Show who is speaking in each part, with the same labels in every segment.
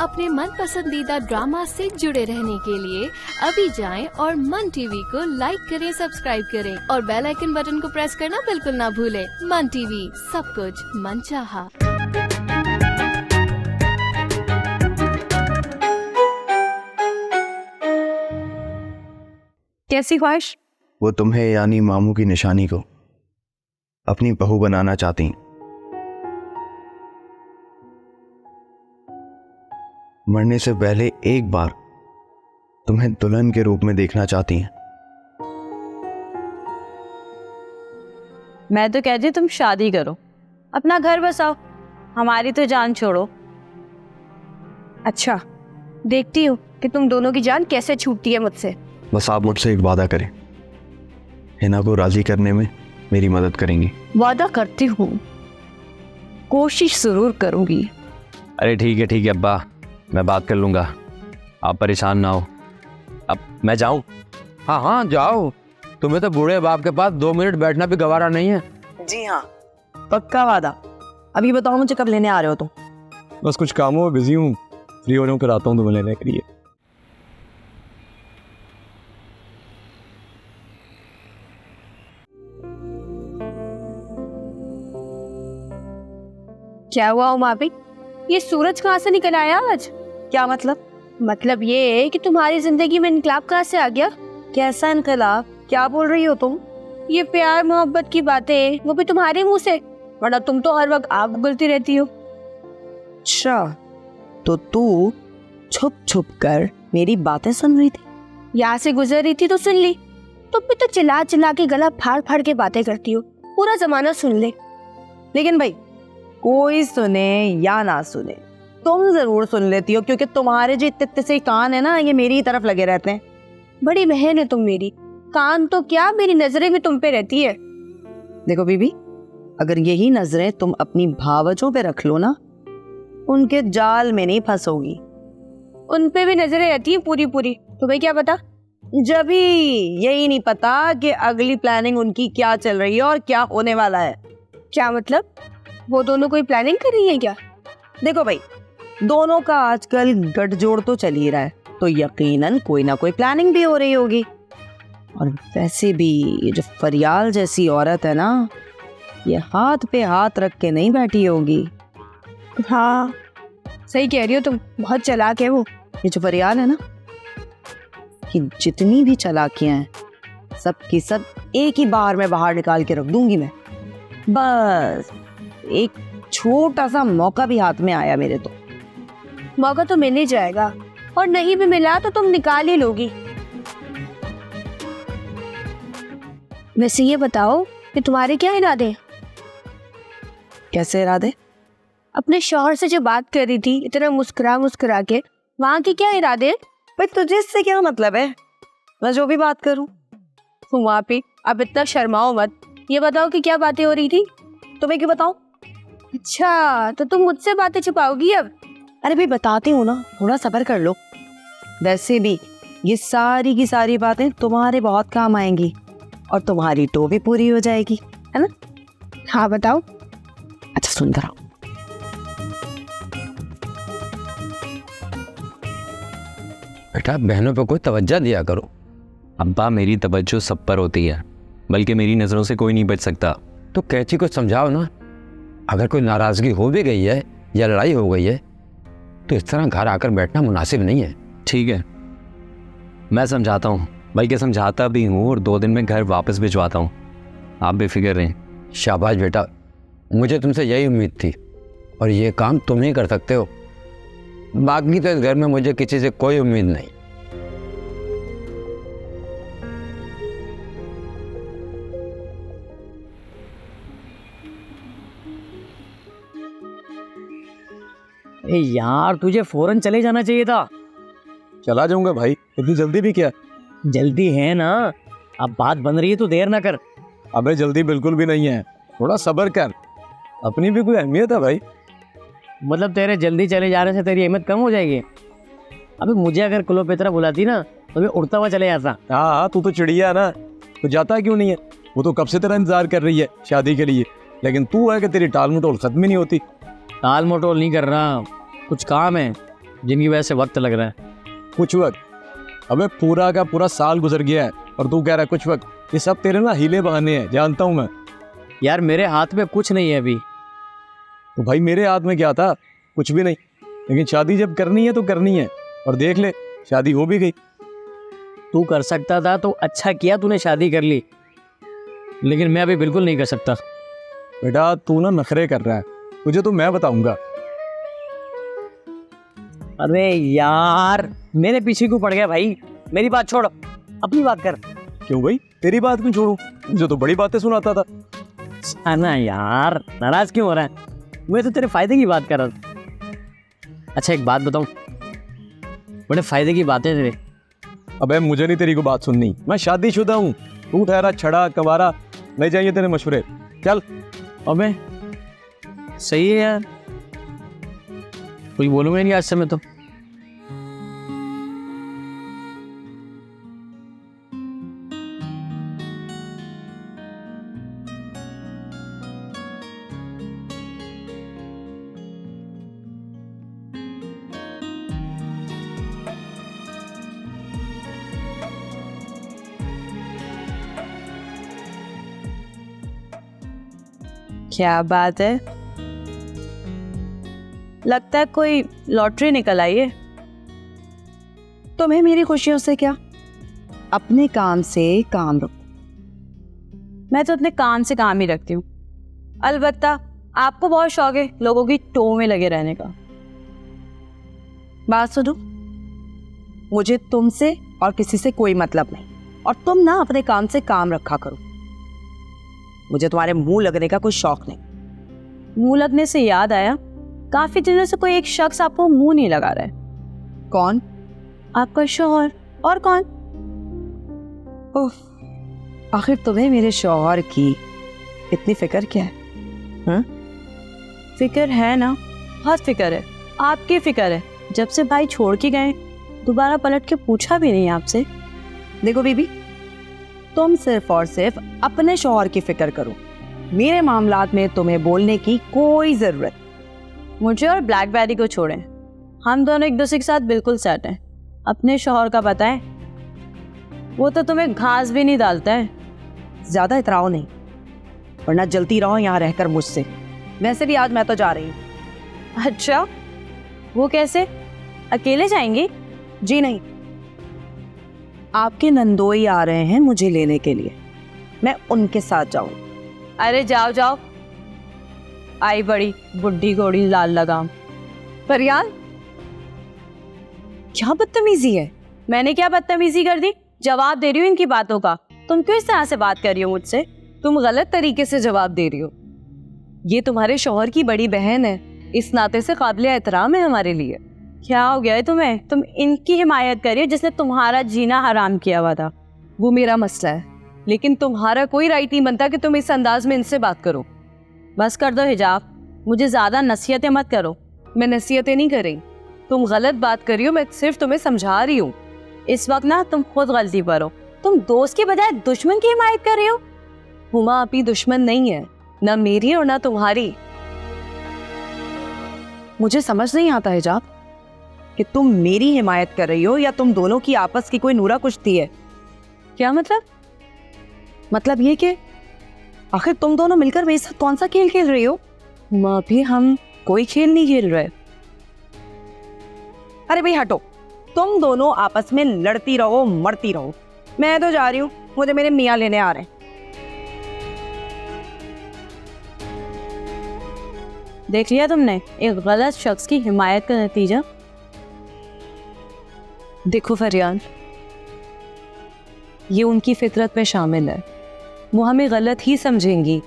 Speaker 1: अपने मन पसंदीदा ड्रामा से जुड़े रहने के लिए अभी जाएं और मन टीवी को लाइक करें, सब्सक्राइब करें और बेल आइकन बटन को प्रेस करना बिल्कुल ना भूलें। मन टीवी, सब कुछ मनचाहा।
Speaker 2: कैसी ख्वाहिश?
Speaker 3: वो तुम्हें यानी मामू की निशानी को अपनी बहू बनाना चाहती हैं। मरने से पहले एक बार तुम्हें दुल्हन के रूप में देखना चाहती हैं।
Speaker 2: मैं तो कहती तुम शादी करो, अपना घर बसाओ, हमारी तो जान छोड़ो।
Speaker 4: अच्छा, देखती हूँ कि तुम दोनों की जान कैसे छूटती है मुझसे।
Speaker 3: बस आप मुझसे एक वादा करें, हिना को राजी करने में मेरी मदद करेंगी।
Speaker 4: वादा करती हूँ, कोशिश जरूर करूंगी।
Speaker 5: अरे ठीक है अब्बा, मैं बात कर लूँगा, आप परेशान ना हो। अब मैं जाऊँ?
Speaker 6: हाँ जाओ, तुम्हें तो बूढ़े बाप के पास 2 मिनट बैठना भी गवारा नहीं है।
Speaker 2: जी हाँ, पक्का वादा। अभी बताओ मुझे कब लेने आ रहे हो तुम?
Speaker 6: बस कुछ कामों में बिजी हूँ, फ्री होने को आता हूँ तुम्हें लेने के लिए।
Speaker 4: क्या हुआ उमा भाई, ये सूरज कहाँ से निकल आया आज?
Speaker 2: क्या मतलब?
Speaker 4: मतलब ये है कि तुम्हारी जिंदगी में इनकलाब कहाँ से आ गया?
Speaker 2: कैसा इनकलाब? क्या बोल रही हो तुम?
Speaker 4: ये प्यार मोहब्बत की बातें, वो भी तुम्हारे मुंह से, वरना तुम तो हर वक्त आग उगलती रहती हो।
Speaker 2: अच्छा, तो तू छुप छुप कर मेरी बातें सुन रही थी?
Speaker 4: यहाँ से गुजर रही थी तो सुन ली। तुम भी तो चिल्ला चिल्ला के गला फाड़ फाड़ के बातें करती हो, पूरा जमाना सुन ले।
Speaker 2: लेकिन भाई, कोई सुने या ना सुने, तुम जरूर सुन लेती हो, क्योंकि तुम्हारे जो इतने से कान है ना, ये मेरी ही तरफ लगे रहते हैं।
Speaker 4: बड़ी बहन है तुम मेरी, कान तो क्या मेरी नजरें भी तुम पे रहती है।
Speaker 2: देखो बीबी, अगर यही नजरें तुम अपनी भावजों पे रख लो ना, उनके जाल में नहीं फंसोगी।
Speaker 4: उन पे भी नजरें रहती है पूरी पूरी, तुम्हें क्या पता?
Speaker 2: जब भी यही नहीं पता कि अगली प्लानिंग उनकी क्या चल रही है और क्या होने वाला है।
Speaker 4: क्या मतलब? वो दोनों कोई प्लानिंग कर रही है क्या?
Speaker 2: देखो भाई, दोनों का आजकल गठजोड़ तो चल ही रहा है, तो यकीनन कोई ना कोई प्लानिंग भी हो रही होगी। और वैसे भी ये जो फरियाल जैसी औरत है ना, ये हाथ पे हाथ रख के नहीं बैठी होगी।
Speaker 4: हाँ, सही कह रही हो तुम, बहुत चालाक है वो।
Speaker 2: ये जो फरियाल है ना, कि जितनी भी चालाकियां हैं, सब की सब एक ही बार में बाहर निकाल के रख दूंगी मैं। बस एक छोटा सा मौका भी हाथ में आया मेरे, तो
Speaker 4: मौका तो मिल ही जाएगा, और नहीं भी मिला तो तुम निकाल ही लोगी। वैसे ये बताओ कि तुम्हारे क्या इरादे हैं?
Speaker 2: कैसे इरादे?
Speaker 4: अपने शौहर से जो बात कर रही थी इतना मुस्कुरा मुस्कुरा के, वहाँ के क्या इरादे हैं?
Speaker 2: भाई तुझे इससे क्या मतलब है? मैं जो भी बात करूं।
Speaker 4: वहाँ पे अब इतना शर्माओ मत, ये बताओ कि क्या बातें हो रही थी?
Speaker 2: तुम्हें क्यों बताऊं?
Speaker 4: अच्छा, तो तुम मुझसे बातें छुपाओगी अब?
Speaker 2: अरे भाई बताती हूँ ना, थोड़ा सब्र कर लो। वैसे भी ये सारी की सारी बातें तुम्हारे बहुत काम आएंगी और तुम्हारी टो भी पूरी हो जाएगी, है ना?
Speaker 4: हाँ बताओ।
Speaker 2: अच्छा सुन रहा हूँ।
Speaker 5: बेटा, बहनों पे कोई तवज्जो दिया करो। अब्बा, मेरी तवज्जो सब पर होती है, बल्कि मेरी नज़रों से कोई नहीं बच सकता।
Speaker 6: तो कैची को समझाओ ना, अगर कोई नाराज़गी हो भी गई है या लड़ाई हो गई है, तो इस तरह घर आकर बैठना मुनासिब नहीं है।
Speaker 5: ठीक है, मैं समझाता हूँ, बल्कि समझाता भी हूँ और 2 दिन में घर वापस भिजवाता हूँ। आप बेफिक्र रहें।
Speaker 6: शाबाश बेटा, मुझे तुमसे यही उम्मीद थी, और ये काम तुम ही कर सकते हो। बाकी तो इस घर में मुझे किसी से कोई उम्मीद नहीं।
Speaker 7: यार, तुझे फौरन चले जाना चाहिए था।
Speaker 6: चला जाऊंगा भाई, इतनी जल्दी भी क्या?
Speaker 7: जल्दी है ना, अब बात बन रही है तो देर ना कर।
Speaker 6: अबे जल्दी बिल्कुल भी नहीं है, थोड़ा सब्र कर, अपनी भी कोई अहमियत है भाई।
Speaker 7: मतलब तेरे जल्दी चले जाने से तेरी अहमियत कम हो जाएगी? अबे मुझे अगर क्लोपेत्रा बुलाती ना, तो मैं उड़ता हुआ चले जाता।
Speaker 6: हाँ, तू तो चिड़िया है ना, तो जाता क्यों नहीं है? वो तो कब से तेरा इंतजार कर रही है शादी के लिए, लेकिन तू है कि तेरी टाल मटोल खत्म ही नहीं होती।
Speaker 7: टाल मटोल नहीं कर रहा, कुछ काम है। जिनकी वजह से वक्त लग रहा है।
Speaker 8: कुछ वक्त? अबे पूरा का पूरा साल गुजर गया है और तू कह रहा है कुछ वक्त। ये सब तेरे ना हीले बहाने हैं, जानता हूँ मैं।
Speaker 7: यार मेरे हाथ में कुछ नहीं है अभी।
Speaker 8: तो भाई मेरे हाथ में क्या था? कुछ भी नहीं। लेकिन शादी जब करनी है तो करनी है, और देख ले शादी हो भी गई।
Speaker 7: तू कर सकता था तो अच्छा किया तूने शादी कर ली, लेकिन मैं अभी बिल्कुल नहीं कर सकता।
Speaker 8: बेटा तू ना नखरे कर रहा है, तुझे तो मैं बताऊंगा।
Speaker 7: अरे यार मेरे पीछे क्यों पड़ गया भाई? मेरी बात छोड़, अपनी बात कर।
Speaker 8: क्यों भाई, तेरी बात क्यों छोड़ूं? मुझे तो बड़ी बातें सुनाता था।
Speaker 7: ना यार नाराज क्यों हो रहा है? मैं तो तेरे फायदे की बात कर रहा था। अच्छा एक बात बताऊं, बड़े फायदे की बात है तेरे।
Speaker 8: अबे मुझे नहीं तेरी को बात सुननी, मैं शादीशुदा हूँ। तू ठहरा छड़ा कवारा, नहीं चाहिए तेरे मशवरे। चल।
Speaker 7: अबे सही है यार, कुछ बोलूंगा नहीं आज से मैं तो।
Speaker 2: क्या बात है, लगता है कोई लॉटरी निकल आई है। तुम्हें मेरी खुशियों से क्या, अपने काम से काम रखो।
Speaker 9: मैं तो अपने काम से काम ही रखती हूँ। अलबत्ता आपको बहुत शौक है लोगों की टो में लगे रहने का।
Speaker 2: बात सुनो, मुझे तुमसे और किसी से कोई मतलब नहीं, और तुम ना अपने काम से काम रखा करो। मुझे तुम्हारे मुंह लगने का कोई शौक नहीं।
Speaker 9: मुंह लगने से याद आया, काफी दिनों से कोई एक शख्स आपको मुंह नहीं लगा रहा है।
Speaker 2: कौन?
Speaker 9: आपका शौहर। और कौन?
Speaker 2: उफ, आखिर तुम्हें मेरे शौहर की इतनी फिक्र क्या है? हाँ?
Speaker 9: फिक्र है ना, बहुत फिक्र है। आपकी फिक्र है, जब से भाई छोड़ के गए दोबारा पलट के पूछा भी नहीं आपसे।
Speaker 2: देखो बीबी, तुम सिर्फ और सिर्फ अपने शौहर की फिक्र करो, मेरे मामलात में तुम्हें बोलने की कोई जरूरत।
Speaker 9: मुझे और ब्लैकबेरी को छोड़ें, हम दोनों एक दूसरे के साथ बिल्कुल सेट हैं। अपने शौहर का पता है, वो तो तुम्हें घास भी नहीं डालता है।
Speaker 2: ज्यादा इतराओ नहीं, वरना जलती रहो यहाँ रहकर मुझसे। वैसे भी आज मैं तो जा रही हूँ।
Speaker 9: अच्छा, वो कैसे? अकेले जाएंगी?
Speaker 2: जी नहीं, आपके नंदोई आ रहे हैं मुझे लेने के लिए, मैं उनके साथ जाऊंगी।
Speaker 9: अरे जाओ जाओ, आई बड़ी बुढ़ी घोड़ी लाल लगाम।
Speaker 2: फरियाल, क्या बदतमीजी है?
Speaker 9: मैंने क्या बदतमीजी कर दी? जवाब दे रही हूँ इनकी बातों का। तुम क्यों इस तरह से बात कर रही हो मुझसे?
Speaker 2: तुम गलत तरीके से जवाब दे रही हो। ये तुम्हारे शौहर की बड़ी बहन है, इस नाते से काबिल एहतराम है हमारे लिए।
Speaker 9: क्या हो गया है तुम्हें? तुम इनकी हिमायत कर रही हो जिसने तुम्हारा जीना हराम किया हुआ था।
Speaker 2: वो मेरा मसला है, लेकिन तुम्हारा कोई राइट नहीं बनता कि तुम इस अंदाज में इनसे बात करो।
Speaker 9: बस कर दो हिजाब, मुझे ज्यादा नसीहतें मत करो।
Speaker 2: मैं नसीहतें नहीं कर रही, तुम गलत बात कर रही हो, मैं सिर्फ तुम्हें समझा रही हूँ।
Speaker 9: इस वक्त ना तुम खुद गलती पर हो, तुम दोस्त की बजाय दुश्मन की हिमायत कर रही हो।
Speaker 2: हुमा आपी दुश्मन नहीं है, ना मेरी और ना तुम्हारी। मुझे समझ नहीं आता हिजाब कि तुम मेरी हिमायत कर रही हो या तुम दोनों की आपस की कोई नूरा कुश्ती है।
Speaker 9: क्या मतलब?
Speaker 2: मतलब ये कि आखिर तुम दोनों मिलकर मेरे साथ कौन सा खेल खेल रही हो? हुमा भी हम कोई खेल नहीं खेल रहे। अरे भाई हटो, तुम दोनों आपस में लड़ती रहो मरती रहो, मैं तो जा रही हूँ, मुझे मेरे मियाँ लेने आ रहे हैं।
Speaker 9: देख लिया तुमने एक गलत शख्स की हिमायत का नतीजा।
Speaker 2: देखो फरियान, ये उनकी फितरत में शामिल है, वो हमें गलत ही समझेंगी,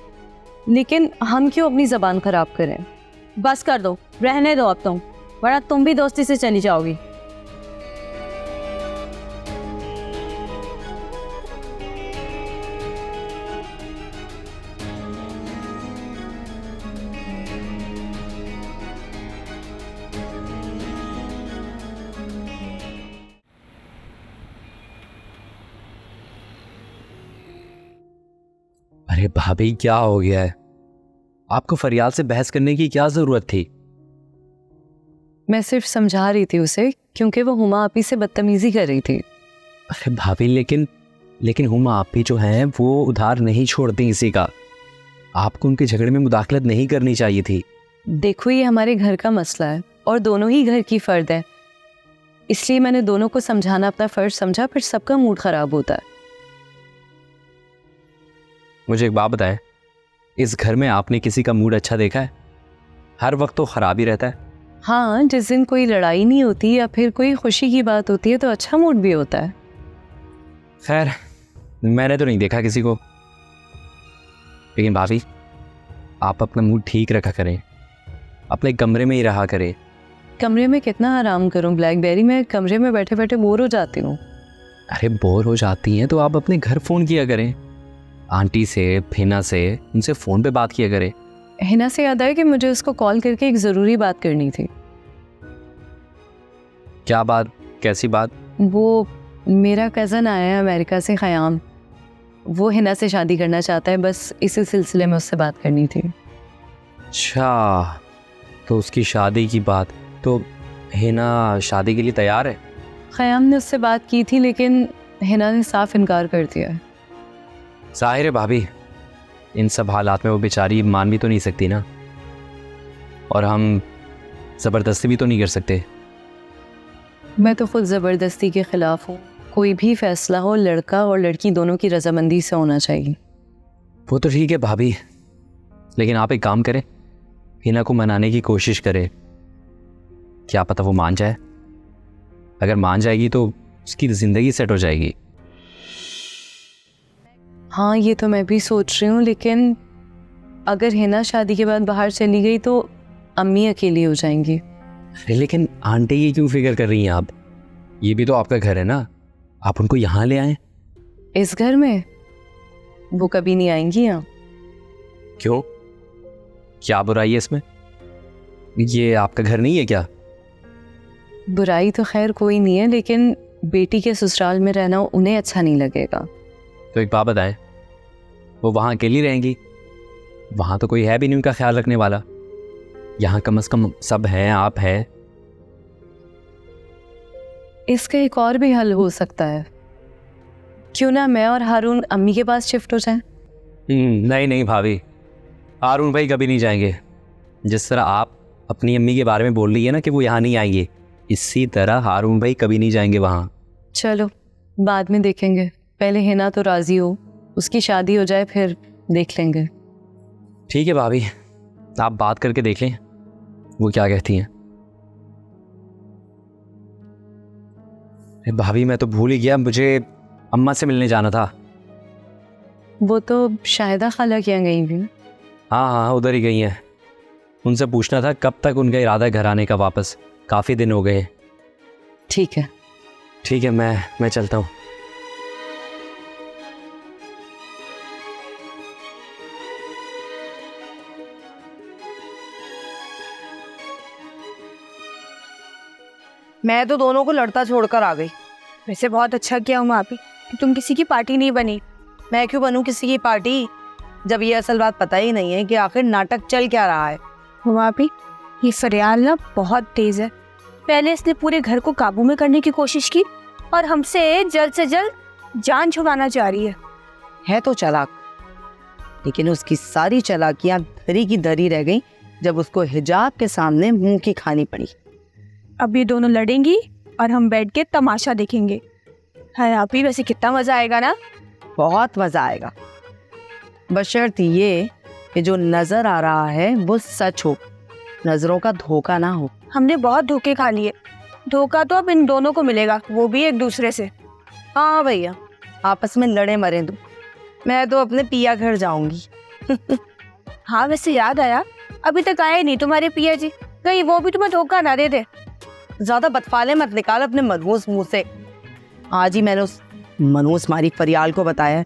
Speaker 2: लेकिन हम क्यों अपनी जबान खराब करें?
Speaker 9: बस कर दो, रहने दो अब तुम, वरना तुम भी दोस्ती से चली जाओगी।
Speaker 5: अरे भाभी क्या हो गया है? आपको फरियाल से बहस करने की क्या जरूरत थी?
Speaker 2: मैं सिर्फ समझा रही थी उसे क्योंकि वो हुमा आपी से बदतमीजी कर रही थी।
Speaker 5: अरे भाभी, लेकिन हुमा आपी जो हैं वो उधार नहीं छोड़ती किसी का। आपको उनके झगड़े में मुदाखलत नहीं करनी चाहिए थी।
Speaker 2: देखो, ये हमारे घर का मसला है और दोनों ही घर की फर्द है, इसलिए मैंने दोनों को समझाना अपना फर्ज समझा, फिर सबका मूड खराब होता है।
Speaker 5: मुझे एक बात बताएं, इस घर में आपने किसी का मूड अच्छा देखा है? हर वक्त तो ख़राब ही रहता है।
Speaker 2: हाँ, जिस दिन कोई लड़ाई नहीं होती या फिर कोई खुशी की बात होती है तो अच्छा मूड भी होता है।
Speaker 5: खैर, मैंने तो नहीं देखा किसी को। लेकिन भाभी, आप अपना मूड ठीक रखा करें, अपने कमरे में ही रहा करें।
Speaker 2: कमरे में कितना आराम करूं ब्लैकबेरी, मैं कमरे में बैठे बैठे बोर हो जाती हूँ।
Speaker 5: अरे बोर हो जाती हैं तो आप अपने घर फ़ोन किया करें, आंटी से, हिना से, उनसे फ़ोन पे बात किया करें।
Speaker 2: हिना से याद आया कि मुझे उसको कॉल करके एक ज़रूरी बात करनी थी।
Speaker 5: क्या बात? कैसी बात?
Speaker 2: वो मेरा कज़न आया है अमेरिका से, ख़याम। वो हिना से शादी करना चाहता है, बस इसी सिलसिले में उससे बात करनी थी।
Speaker 5: अच्छा, तो उसकी शादी की बात। तो हिना शादी के लिए तैयार है?
Speaker 2: ख़याम ने उससे बात की थी लेकिन हिना ने साफ इनकार कर दिया है।
Speaker 5: ज़ाहिर है भाभी, इन सब हालात में वो बेचारी मान भी तो नहीं सकती ना, और हम ज़बरदस्ती भी तो नहीं कर सकते।
Speaker 2: मैं तो खुद ज़बरदस्ती के ख़िलाफ़ हूँ। कोई भी फ़ैसला हो, लड़का और लड़की दोनों की रजामंदी से होना चाहिए।
Speaker 5: वो तो ठीक है भाभी, लेकिन आप एक काम करें, हिना को मनाने की कोशिश करें। क्या पता वो मान जाए। अगर मान जाएगी तो उसकी ज़िंदगी सेट हो जाएगी।
Speaker 2: हाँ, ये तो मैं भी सोच रही हूँ, लेकिन अगर हिना शादी के बाद बाहर चली गई तो अम्मी अकेली हो जाएंगी।
Speaker 5: अरे लेकिन आंटी की क्यों फिक्र कर रही हैं आप? ये भी तो आपका घर है ना, आप उनको यहाँ ले आएं।
Speaker 2: इस घर में वो कभी नहीं आएंगी यहाँ।
Speaker 5: क्यों? क्या बुराई है इसमें? ये आपका घर नहीं है क्या?
Speaker 2: बुराई तो खैर कोई नहीं है, लेकिन बेटी के ससुराल में रहना उन्हें अच्छा नहीं लगेगा।
Speaker 5: तो एक बात बताएं, वो वहाँ अकेली रहेंगी? वहाँ तो कोई है भी नहीं उनका ख्याल रखने वाला। यहाँ कम से कम सब हैं, आप हैं।
Speaker 2: इसका एक और भी हल हो सकता है। क्यों ना मैं और हारून अम्मी के पास शिफ्ट हो जाएं?
Speaker 5: नहीं नहीं भाभी, हारून भाई कभी नहीं जाएंगे। जिस तरह आप अपनी अम्मी के बारे में बोल रही है ना कि वो यहाँ नहीं आएंगे, इसी तरह हारून भाई कभी नहीं जाएंगे वहाँ।
Speaker 2: चलो बाद में देखेंगे, पहले हिना तो राज़ी हो, उसकी शादी हो जाए फिर देख लेंगे।
Speaker 5: ठीक है भाभी, आप बात करके देख लें वो क्या कहती हैं। भाभी मैं तो भूल ही गया, मुझे अम्मा से मिलने जाना था।
Speaker 2: वो तो शाहिदा खाला क्या गई भी?
Speaker 5: हाँ हाँ, उधर ही गई हैं। उनसे पूछना था कब तक उनका इरादा है घर आने का वापस, काफ़ी दिन हो गए हैं।
Speaker 2: ठीक है।
Speaker 5: ठीक है, मैं चलता हूँ।
Speaker 2: मैं तो दोनों को लड़ता छोड़कर आ गई।
Speaker 4: वैसे बहुत अच्छा किया हुमा आपी कि तुम किसी की पार्टी नहीं बनी।
Speaker 2: मैं क्यों बनूं किसी की पार्टी, जब ये असल बात पता ही नहीं है कि आखिर नाटक चल क्या रहा है।
Speaker 4: हुमा आपी, ये फरियाल ना बहुत तेज है। पहले इसने पूरे घर को काबू में करने की कोशिश की और हमसे जल्द से जल्द जान छुड़ाना चाह रही है
Speaker 2: तो चालाक, लेकिन उसकी सारी चालाकियां धरी की धरी रह गई जब उसको हिजाब के सामने मुंह की खानी पड़ी।
Speaker 4: अब ये दोनों लड़ेंगी और हम बैठ के तमाशा देखेंगे। हाँ आपी, वैसे कितना मजा आएगा ना।
Speaker 2: बहुत मजा आएगा, बशर्त ये कि जो नजर आ रहा है वो सच हो, नजरों का धोखा ना हो।
Speaker 4: हमने बहुत धोखे खा लिए, धोखा तो अब इन दोनों को मिलेगा, वो भी एक दूसरे से।
Speaker 2: हाँ भैया, आपस में लड़े मरे दो, मैं तो अपने पिया घर जाऊंगी।
Speaker 4: हाँ वैसे याद आया, अभी तक आए नहीं तुम्हारे पिया जी, कहीं वो भी तुम्हें धोखा ना दे दे।
Speaker 2: ज्यादा बदफाले मत निकाल अपने मनहूस मुंह से। आज ही मैंने उस मनहूस मारी फरियाल को बताया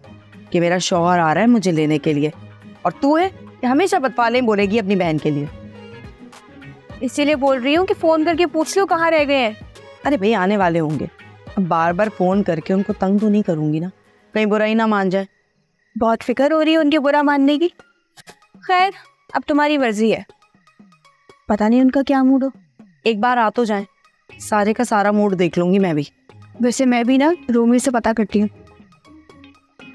Speaker 2: कि मेरा शौहर आ रहा है मुझे लेने के लिए, और तू है कि हमेशा बदफाले बोलेगी अपनी बहन के लिए।
Speaker 4: इसीलिए बोल रही हूँ कि फोन करके पूछ लो कहाँ रह गए हैं।
Speaker 2: अरे भाई आने वाले होंगे, अब बार बार फोन करके उनको तंग तो नहीं करूंगी ना, कहीं बुराई ना मान जाए।
Speaker 4: बहुत फिक्र हो रही है उनके बुरा मानने की। खैर अब तुम्हारी मर्जी है, पता नहीं उनका क्या मूड हो।
Speaker 2: एक बार आ तो जाए, सारे का सारा मूड देख लूंगी मैं भी।
Speaker 4: वैसे मैं भी ना रोमी से पता करती हूँ।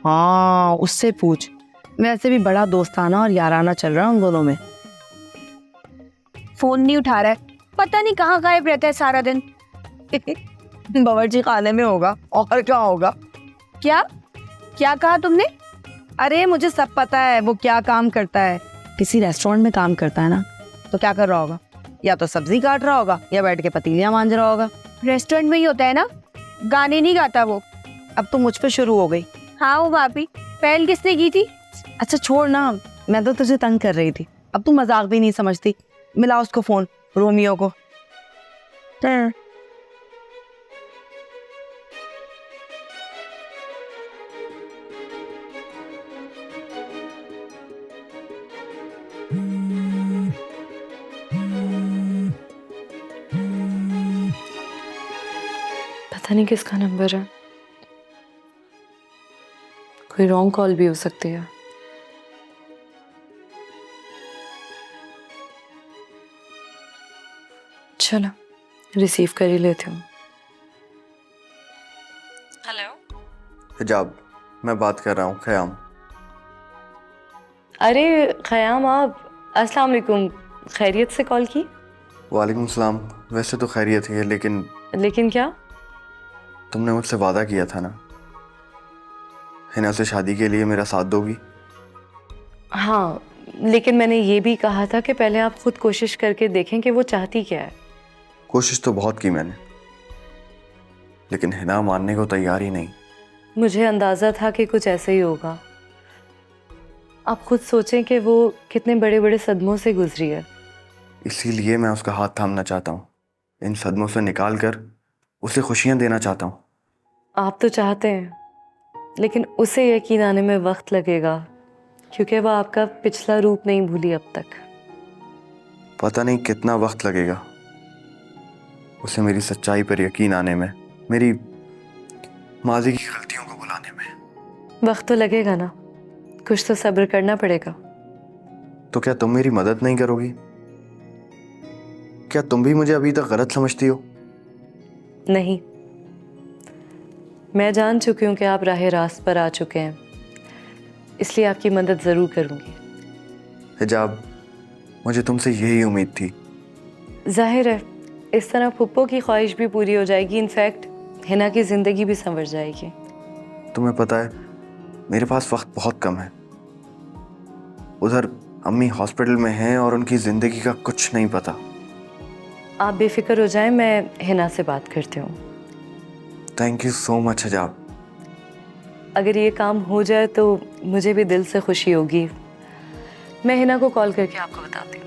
Speaker 2: हाँ उससे पूछ, वैसे भी बड़ा दोस्ताना और याराना चल रहा है उन दोनों में।
Speaker 4: फोन नहीं उठा रहा है, पता नहीं कहाँ गायब रहता है सारा दिन।
Speaker 2: बावर्ची खाने में होगा, और क्या होगा।
Speaker 4: क्या क्या कहा तुमने?
Speaker 2: अरे मुझे सब पता है वो क्या काम करता है। किसी रेस्टोरेंट में काम करता है ना, तो क्या कर रहा होगा, या तो सब्जी काट रहा होगा या बैठ के पतीलियां मांज रहा होगा।
Speaker 4: रेस्टोरेंट में ही होता है ना, गाने नहीं गाता वो।
Speaker 2: अब तो मुझ पे शुरू हो गई।
Speaker 4: हाँ वो भाभी, पहल किसने की थी?
Speaker 2: अच्छा छोड़ ना, मैं तो तुझे तंग कर रही थी, अब तू मजाक भी नहीं समझती। मिला उसको फोन, रोमियो को।
Speaker 10: पता नहीं किसका नंबर है, कोई रॉन्ग कॉल भी हो सकती है। चलो रिसीव कर ही लेती हूँ। हेलो
Speaker 3: हिजाब, मैं बात कर रहा हूँ ख़याम।
Speaker 10: अरे ख़याम, आप अस्सलाम वालेकुम, खैरियत से कॉल की?
Speaker 3: वालेकुम सलाम। वैसे तो खैरियत ही है, लेकिन
Speaker 10: क्या?
Speaker 3: तुमने मुझसे वादा किया था ना, हिना से शादी के लिए मेरा साथ दोगी।
Speaker 10: हाँ, लेकिन मैंने ये भी कहा था कि पहले आप खुद कोशिश करके देखें कि वो चाहती क्या है।
Speaker 3: कोशिश तो बहुत की मैंने, लेकिन हिना मानने को तैयार ही नहीं।
Speaker 10: मुझे अंदाज़ा था कि कुछ ऐसे ही होगा। आप खुद सोचें कि वो कितने बड़े बड़े सदमों से गुजरी है।
Speaker 3: इसीलिए मैं उसका हाथ थामना चाहता हूँ, इन सदमों से निकाल कर उसे खुशियाँ देना चाहता हूँ।
Speaker 10: आप तो चाहते हैं, लेकिन उसे यकीन आने में वक्त लगेगा, क्योंकि वह आपका पिछला रूप नहीं भूली अब तक।
Speaker 3: पता नहीं कितना वक्त लगेगा उसे मेरी सच्चाई पर यकीन आने में, मेरी माजी की गलतियों को भुलाने में।
Speaker 10: वक्त तो लगेगा ना, कुछ तो सब्र करना पड़ेगा।
Speaker 3: तो क्या तुम मेरी मदद नहीं करोगी? क्या तुम भी मुझे अभी तक गलत समझती हो?
Speaker 10: नहीं, मैं जान चुकी हूँ कि आप राह रास्त पर आ चुके हैं, इसलिए आपकी मदद ज़रूर करूँगी।
Speaker 3: हिजाब, मुझे तुमसे यही उम्मीद थी।
Speaker 10: जाहिर है इस तरह फुप्पो की ख्वाहिश भी पूरी हो जाएगी, इनफैक्ट हिना की ज़िंदगी भी संवर जाएगी।
Speaker 3: तुम्हें पता है मेरे पास वक्त बहुत कम है। उधर अम्मी हॉस्पिटल में हैं और उनकी ज़िंदगी का कुछ नहीं पता।
Speaker 10: आप बेफिक्र हो जाएं, मैं हिना से बात करती हूँ।
Speaker 3: थैंक यू सो मच हिजाब।
Speaker 10: अगर ये काम हो जाए तो मुझे kannभी दिल से खुशी होगी। मैं हिना को कॉल करके आपको बताती हूँ।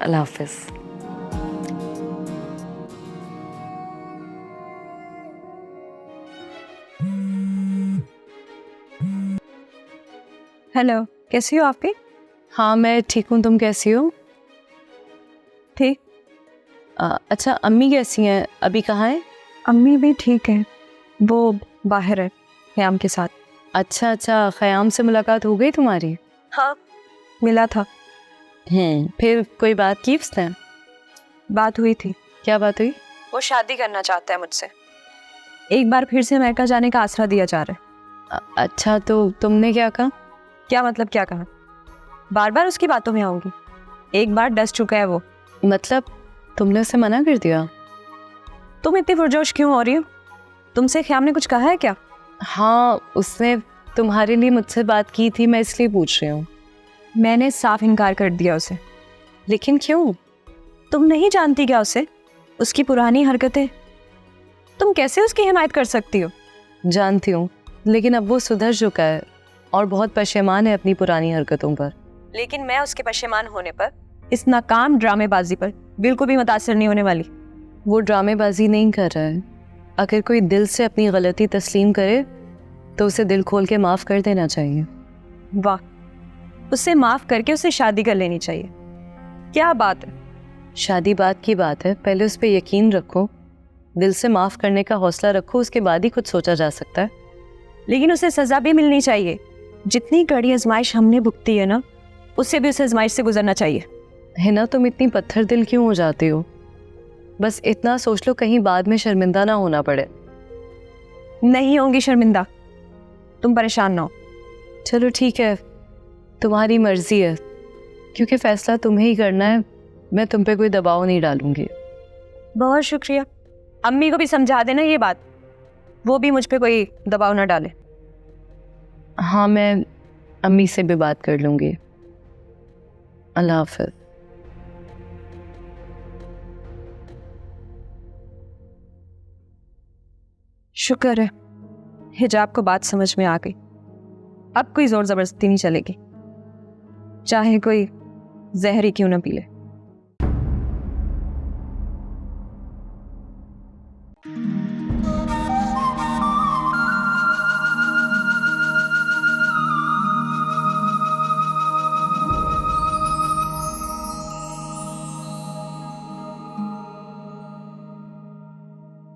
Speaker 10: अल्लाह हाफिज़।
Speaker 4: हेलो, कैसी हो आप?
Speaker 10: हाँ मैं ठीक हूँ, तुम कैसी हो?
Speaker 4: ठीक।
Speaker 10: अच्छा अम्मी कैसी हैं, अभी कहाँ हैं?
Speaker 4: अम्मी भी ठीक है, वो बाहर है ख़याम के साथ।
Speaker 10: अच्छा अच्छा, ख़याम से मुलाकात हो गई तुम्हारी?
Speaker 4: हाँ मिला था।
Speaker 10: फिर कोई बात की उसने?
Speaker 4: बात हुई थी।
Speaker 10: क्या बात हुई?
Speaker 4: वो शादी करना चाहता है मुझसे, एक बार फिर से अमेरिका जाने का आसरा दिया जा रहा है।
Speaker 10: अच्छा तो तुमने क्या कहा?
Speaker 4: क्या मतलब क्या कहा? बार बार उसकी बातों में आऊँगी, एक बार डस चुका है वो।
Speaker 10: मतलब तुमने उसे मना कर दिया?
Speaker 4: तुम इतनी पुरजोश क्यों हो रही हो? तुमसे ख़याम ने कुछ कहा है क्या?
Speaker 10: हाँ उसने तुम्हारे लिए मुझसे बात की थी, मैं इसलिए पूछ रही हूँ।
Speaker 4: मैंने साफ इनकार कर दिया उसे।
Speaker 10: लेकिन क्यों?
Speaker 4: तुम नहीं जानती क्या उसे, उसकी पुरानी हरकतें? तुम कैसे उसकी हिमायत कर सकती हो?
Speaker 10: जानती हूँ, लेकिन अब वो सुधर चुका है और बहुत पशेमान है अपनी पुरानी हरकतों पर।
Speaker 4: लेकिन मैं उसके पशेमान होने पर, इस नाकाम ड्रामेबाजी पर बिल्कुल भी मुतासिर नहीं होने वाली।
Speaker 10: वो ड्रामेबाजी नहीं कर रहा है। अगर कोई दिल से अपनी गलती तस्लीम करे तो उसे दिल खोल के माफ़ कर देना चाहिए।
Speaker 4: वाह, उसे माफ़ करके उसे शादी कर लेनी चाहिए। क्या बात है?
Speaker 10: शादी बात की बात है, पहले उस पर यकीन रखो, दिल से माफ़ करने का हौसला रखो, उसके बाद ही कुछ सोचा जा सकता है।
Speaker 4: लेकिन उसे सज़ा भी मिलनी चाहिए। जितनी कड़ी आजमाइश हमने भुगती है ना, उससे भी उसे आजमाइश से गुजरना चाहिए।
Speaker 10: हिना तुम इतनी पत्थर दिल क्यों हो जाती हो? बस इतना सोच लो कहीं बाद में शर्मिंदा ना होना पड़े।
Speaker 4: नहीं होंगी शर्मिंदा, तुम परेशान ना हो।
Speaker 10: चलो ठीक है, तुम्हारी मर्जी है, क्योंकि फैसला तुम्हें ही करना है। मैं तुम पे कोई दबाव नहीं डालूंगी।
Speaker 4: बहुत शुक्रिया। अम्मी को भी समझा देना ये बात, वो भी मुझ पे कोई दबाव ना डाले।
Speaker 10: हाँ, मैं अम्मी से भी बात कर लूंगी। अल्लाह हाफिज।
Speaker 4: शुक्र है हिजाब को बात समझ में आ गई। अब कोई जोर जबरदस्ती नहीं चलेगी, चाहे कोई जहर ही क्यों ना पी ले।